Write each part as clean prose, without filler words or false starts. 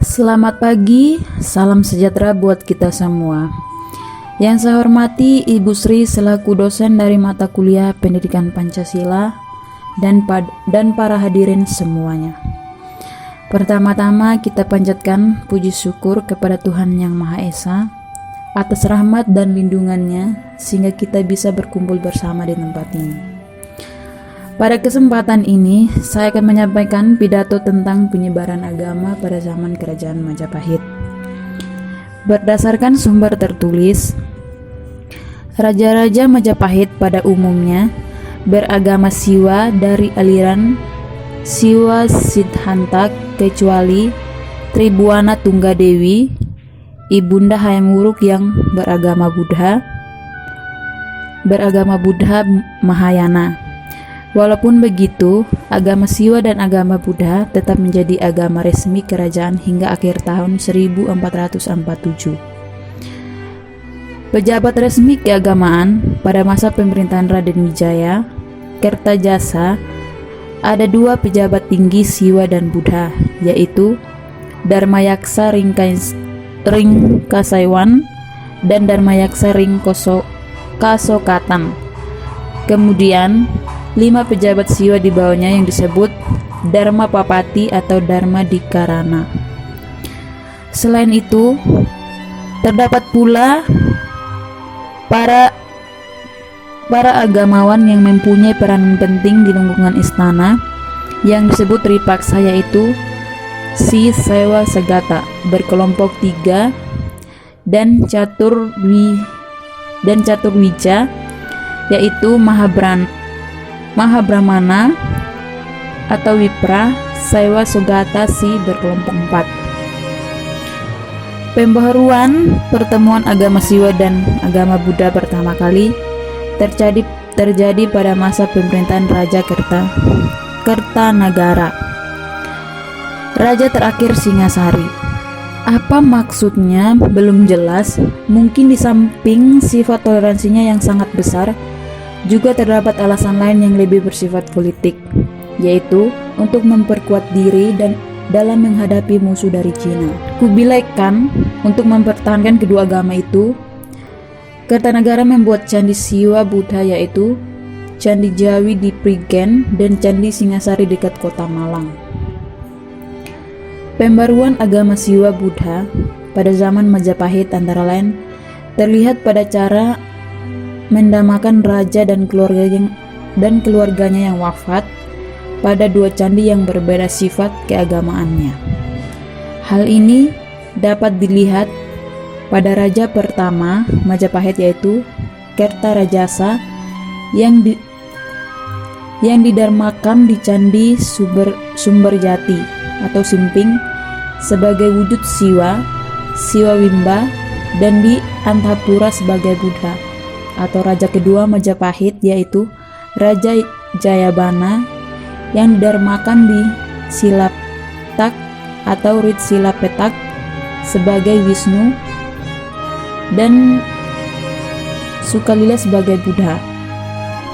Selamat pagi, salam sejahtera buat kita semua. Yang saya hormati Ibu Sri selaku dosen dari mata kuliah Pendidikan Pancasila dan para hadirin semuanya. Pertama-tama kita panjatkan puji syukur kepada Tuhan Yang Maha Esa atas rahmat dan lindungannya sehingga kita bisa berkumpul bersama di tempat ini. Pada kesempatan ini, saya akan menyampaikan pidato tentang penyebaran agama pada zaman Kerajaan Majapahit. Berdasarkan sumber tertulis, Raja-Raja Majapahit pada umumnya beragama Siwa dari aliran Siwa Siddhanta kecuali Tribuana Tunggadewi, Ibunda Hayam Wuruk yang beragama Buddha Mahayana. Walaupun begitu, agama Siwa dan agama Buddha tetap menjadi agama resmi kerajaan hingga akhir tahun 1447. Pejabat resmi keagamaan pada masa pemerintahan Raden Wijaya Kertajasa ada dua pejabat tinggi Siwa dan Buddha, yaitu Dharmayaksa Ringkasaiwan dan Dharmayaksa Ringkasokatan. Kemudian 5 pejabat Siwa di bawahnya yang disebut Dharma Papati atau Dharma Dikarana. Selain itu, terdapat pula para agamawan yang mempunyai peranan penting di lingkungan istana yang disebut Tripaksa, yaitu Si Sewa Segata berkelompok 3 dan Caturwija, yaitu Mahabramana atau Wipra, Sewa Sugata Si berkelompok 4. Pembaharuan pertemuan agama Siwa dan agama Buddha pertama kali terjadi pada masa pemerintahan Raja Kertanagara, Raja terakhir Singasari. Apa maksudnya belum jelas. Mungkin di samping sifat toleransinya yang sangat besar, juga terdapat alasan lain yang lebih bersifat politik, yaitu untuk memperkuat diri dan dalam menghadapi musuh dari Cina. Kubilai Khan untuk mempertahankan kedua agama itu, Kertanagara membuat Candi Siwa Buddha, yaitu Candi Jawi di Prigen dan Candi Singasari dekat kota Malang. Pembaruan agama Siwa Buddha pada zaman Majapahit antara lain terlihat pada cara mendamakan raja dan keluarganya yang wafat pada 2 candi yang berbeda sifat keagamaannya. Hal ini dapat dilihat pada raja pertama Majapahit, yaitu Kertarajasa yang didarmakan di Candi Sumberjati atau Simping sebagai wujud Siwa Wimba, dan di Antapura sebagai Buddha. Atau raja kedua Majapahit, yaitu Raja Jayabana yang didarmakan di Silapetak atau Rit Silapetak sebagai Wisnu dan Sukalila sebagai Buddha.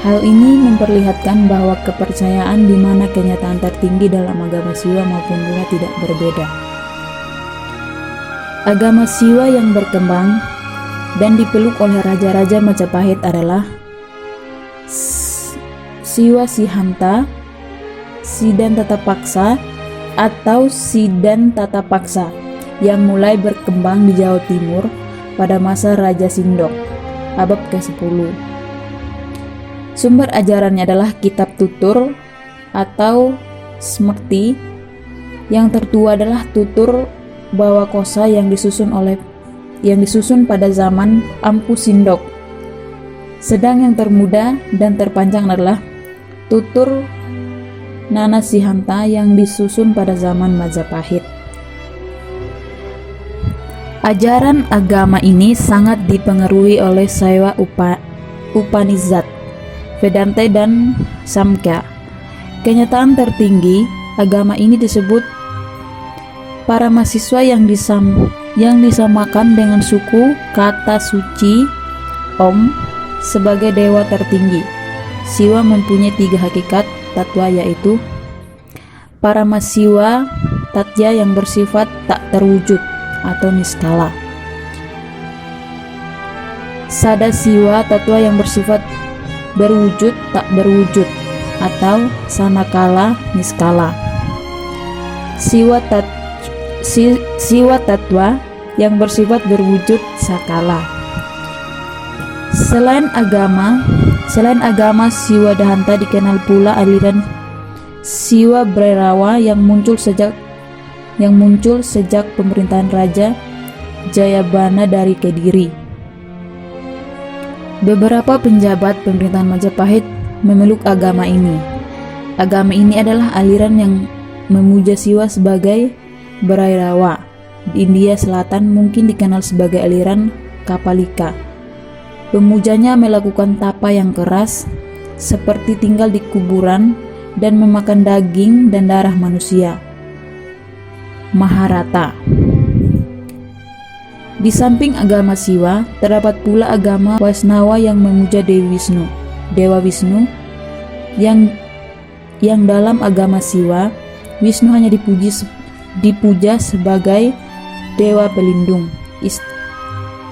Hal ini memperlihatkan bahwa kepercayaan di mana kenyataan tertinggi dalam agama Siwa maupun Buddha tidak berbeda. Agama Siwa yang berkembang dan dipeluk oleh raja-raja Majapahit adalah Siwa Sihanta, Sidan Tatapaksa atau Sidan Tatapaksa yang mulai berkembang di Jawa Timur pada masa Raja Sindok, abad ke-10. Sumber ajarannya adalah Kitab Tutur atau Smrti. Yang tertua adalah Tutur Bawakosa yang disusun pada zaman Ampu Sindok. Sedang yang termuda dan terpanjang adalah Tutur Nana Sihanta yang disusun pada zaman Majapahit. Ajaran agama ini sangat dipengaruhi oleh Saiwa Upanishad, Vedanta dan Samkhya. Kenyataan tertinggi agama ini disebut para mahasiswa yang disamakan dengan suku kata suci Om sebagai dewa tertinggi. Siwa mempunyai 3 hakikat tatwa, yaitu Paramasiwa, tatya yang bersifat tak terwujud atau niskala. Sada siwa tattva yang bersifat berwujud tak berwujud atau sanakala niskala. Siwa tattva yang bersifat berwujud sakala. Selain agama Siwa Dahanta dikenal pula aliran Siwa Bhairawa yang muncul sejak pemerintahan Raja Jayabana dari Kediri. Beberapa penjabat pemerintahan Majapahit memeluk agama ini. Agama ini adalah aliran yang memuja Siwa sebagai Bhairawa. Di India Selatan mungkin dikenal sebagai aliran Kapalika. Pemujanya melakukan tapa yang keras, seperti tinggal di kuburan dan memakan daging dan darah manusia. Maharata. Di samping agama Siwa, terdapat pula agama Waisnawa yang memuja Dewa Wisnu, yang dalam agama Siwa, Wisnu hanya dipuja sebagai dewa pelindung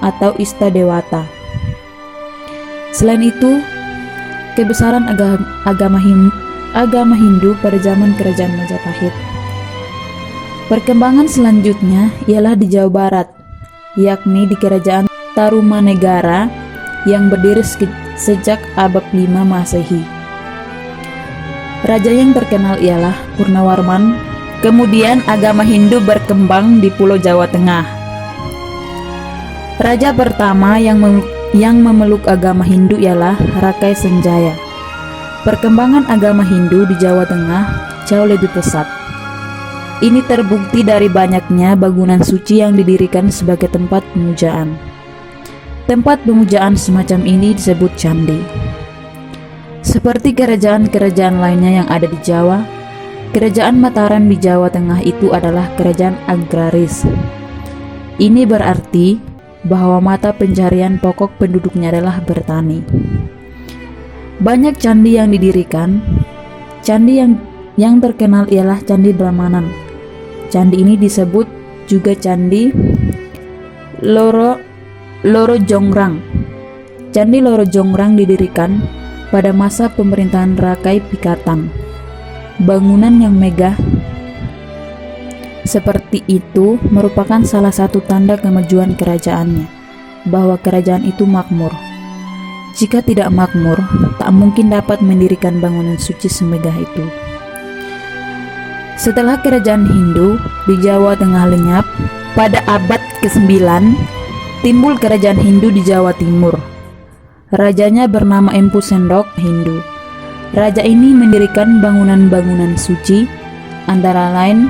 atau Ista Dewata. Selain itu, kebesaran agama Hindu pada zaman kerajaan Majapahit. Perkembangan selanjutnya ialah di Jawa Barat, yakni di kerajaan Tarumanegara yang berdiri sejak abad 5 Masehi. Raja yang terkenal ialah Purnawarman. Kemudian agama Hindu berkembang di Pulau Jawa Tengah. Raja pertama yang memeluk agama Hindu ialah Rakai Sanjaya. Perkembangan agama Hindu di Jawa Tengah jauh lebih pesat. Ini terbukti dari banyaknya bangunan suci yang didirikan sebagai tempat pemujaan. Tempat pemujaan semacam ini disebut candi. Seperti kerajaan-kerajaan lainnya yang ada di Jawa, Kerajaan Mataram di Jawa Tengah itu adalah kerajaan agraris. Ini berarti bahwa mata pencarian pokok penduduknya adalah bertani. Banyak candi yang didirikan. Candi yang terkenal ialah Candi Brahmanan. Candi ini disebut juga Candi Loro Jongrang. Candi Loro Jongrang didirikan pada masa pemerintahan Rakai Pikatan. Bangunan yang megah seperti itu merupakan salah satu tanda kemajuan kerajaannya, bahwa kerajaan itu makmur. Jika tidak makmur, tak mungkin dapat mendirikan bangunan suci semegah itu. Setelah kerajaan Hindu di Jawa Tengah lenyap, pada abad ke-9 timbul kerajaan Hindu di Jawa Timur. Rajanya bernama Empu Sendok Hindu. Raja ini mendirikan bangunan-bangunan suci, antara lain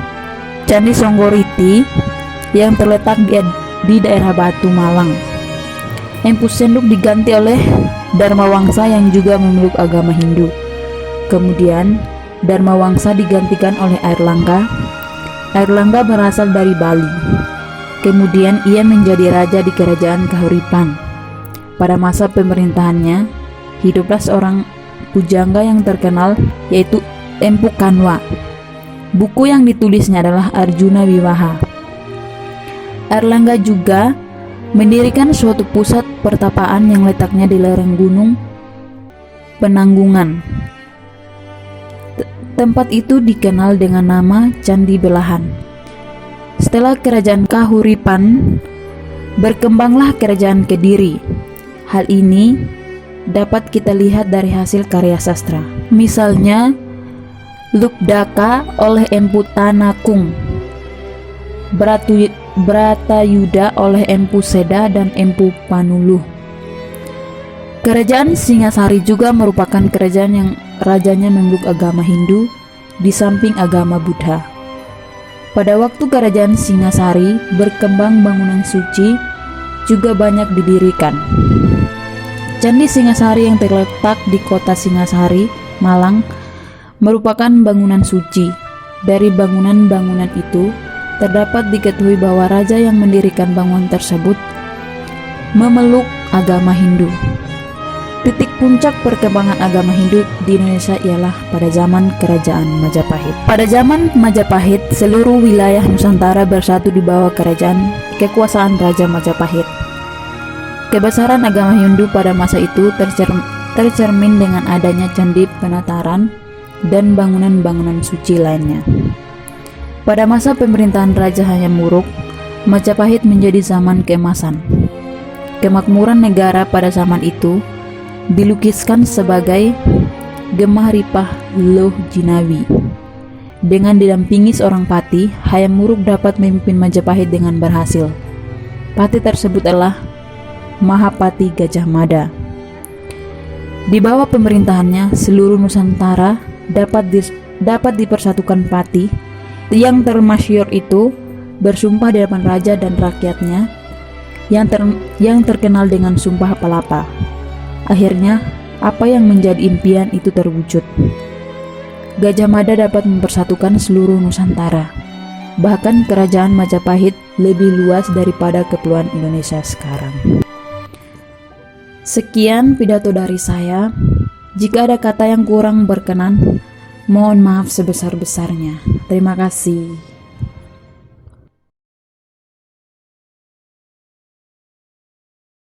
Candi Songgoriti yang terletak di daerah Batu Malang. Empu Sendok diganti oleh Dharmawangsa yang juga memeluk agama Hindu. Kemudian Dharmawangsa digantikan oleh Airlangga. Airlangga berasal dari Bali. Kemudian ia menjadi raja di kerajaan Kahuripan. Pada masa pemerintahannya, hiduplah seorang pujangga yang terkenal, yaitu Empu Kanwa. Buku yang ditulisnya adalah Arjuna Wiwaha. Airlangga juga mendirikan suatu pusat pertapaan yang letaknya di lereng gunung Penanggungan. Tempat itu dikenal dengan nama Candi Belahan. Setelah kerajaan Kahuripan, berkembanglah kerajaan Kediri. Hal ini dapat kita lihat dari hasil karya sastra. Misalnya, Lubdaka oleh Empu Tanakung, Bratayuda oleh Empu Seda dan Empu Panuluh. Kerajaan Singasari juga merupakan kerajaan yang rajanya memeluk agama Hindu di samping agama Buddha. Pada waktu kerajaan Singasari berkembang, bangunan suci juga banyak didirikan. Candi Singasari yang terletak di kota Singasari, Malang, merupakan bangunan suci. Dari bangunan-bangunan itu, terdapat diketahui bahwa raja yang mendirikan bangunan tersebut memeluk agama Hindu. Titik puncak perkembangan agama Hindu di Indonesia ialah pada zaman Kerajaan Majapahit. Pada zaman Majapahit, seluruh wilayah Nusantara bersatu di bawah kerajaan kekuasaan Raja Majapahit. Kebesaran agama Hindu pada masa itu tercermin dengan adanya candi penataran dan bangunan-bangunan suci lainnya. Pada masa pemerintahan Raja Hayam Wuruk, Majapahit menjadi zaman keemasan. Kemakmuran negara pada zaman itu dilukiskan sebagai Gemah Ripah Loh Jinawi. Dengan didampingi seorang pati, Hayam Wuruk dapat memimpin Majapahit dengan berhasil. Pati tersebut adalah Mahapati Gajah Mada. Di bawah pemerintahannya, seluruh Nusantara dapat dipersatukan. Pati yang termasyhur itu bersumpah di hadapan raja dan rakyatnya yang terkenal dengan Sumpah Palapa. Akhirnya, apa yang menjadi impian itu terwujud. Gajah Mada dapat mempersatukan seluruh Nusantara. Bahkan kerajaan Majapahit lebih luas daripada kepulauan Indonesia sekarang. Sekian pidato dari saya. Jika ada kata yang kurang berkenan, mohon maaf sebesar-besarnya. Terima kasih.